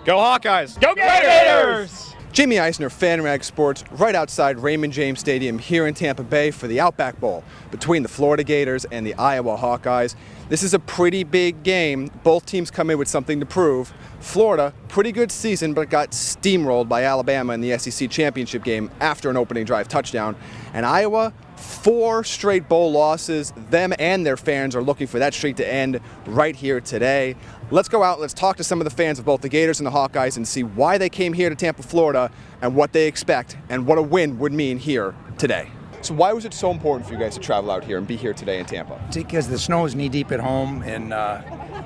Go Hawkeyes! Go Gators! Jaime Eisner, FanRag Sports, right outside Raymond James Stadium here in Tampa Bay for the Outback Bowl between the Florida Gators and the Iowa Hawkeyes. This is a pretty big game. Both teams come in with something to prove. Florida, pretty good season, but got steamrolled by Alabama in the SEC championship game after an opening drive touchdown. And Iowa, 4 straight bowl losses. Them and their fans are looking for that streak to end right here today. Let's go out, let's talk to some of the fans of both the Gators and the Hawkeyes and see why they came here to Tampa, Florida, and what they expect and what a win would mean here today. So why was it so important for you guys to travel out here and be here today in Tampa? Because the snow is knee-deep at home, and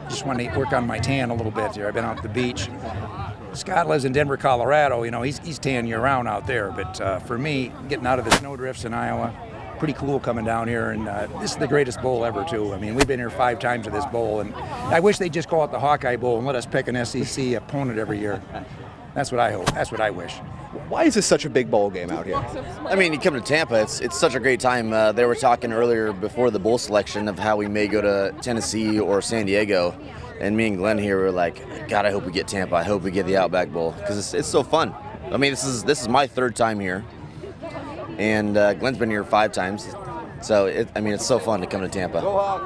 just want to work on my tan a little bit here. I've been out at the beach. Scott lives in Denver, Colorado. You know, he's tan year-round out there. But for me, getting out of the snowdrifts in Iowa, pretty cool coming down here. And this is the greatest bowl ever, too. I mean, we've been here 5 times to this bowl, and I wish they'd just call it the Hawkeye Bowl and let us pick an SEC opponent every year. That's what I hope. That's what I wish. Why is this such a big bowl game out here? I mean, you come to Tampa, it's such a great time. They were talking earlier before the bowl selection of how we may go to Tennessee or San Diego. And me and Glenn here were like, God, I hope we get Tampa. I hope we get the Outback Bowl because it's so fun. I mean, this is my 3rd time here. And Glenn's been here 5 times. So, it's so fun to come to Tampa.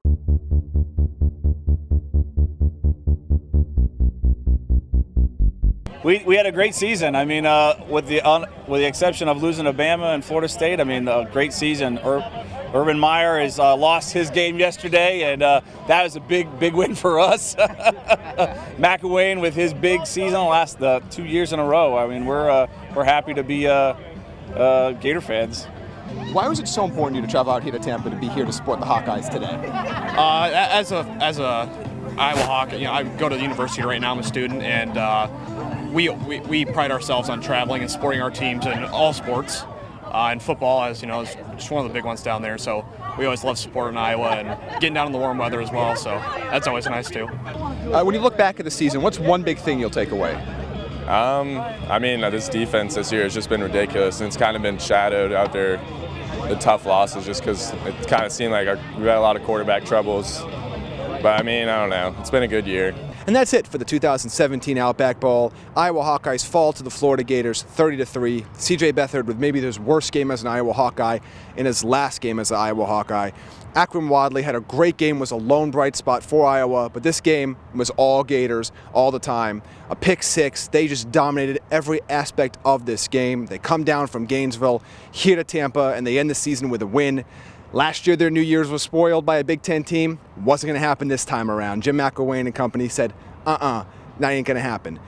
We had a great season. I mean, with the exception of losing to Bama and Florida State, I mean, a great season. Urban Meyer has lost his game yesterday, and that was a big win for us. McElwain with his big season last 2 years in a row. I mean, we're happy to be Gator fans. Why was it so important to you to travel out here to Tampa to be here to support the Hawkeyes today? As a Iowa Hawk, I go to the university right now. I'm a student, and we pride ourselves on traveling and supporting our teams in all sports. And football, as you know, is just one of the big ones down there. So we always love supporting Iowa and getting down in the warm weather as well. So that's always nice too. When you look back at the season, what's one big thing you'll take away? I mean, this defense this year has just been ridiculous, and it's kind of been shadowed out there, the tough losses, just because it kind of seemed like we've had a lot of quarterback troubles. But I mean, I don't know. It's been a good year. And that's it for the 2017 Outback Bowl. Iowa Hawkeyes fall to the Florida Gators 30-3. C.J. Beathard with maybe his worst game as an Iowa Hawkeye in his last game as an Iowa Hawkeye. Akram Wadley had a great game, was a lone bright spot for Iowa, but this game was all Gators all the time. A pick 6, they just dominated every aspect of this game. They come down from Gainesville here to Tampa, and they end the season with a win. Last year, their New Year's was spoiled by a Big Ten team. Wasn't going to happen this time around. Jim McElwain and company said, that ain't going to happen.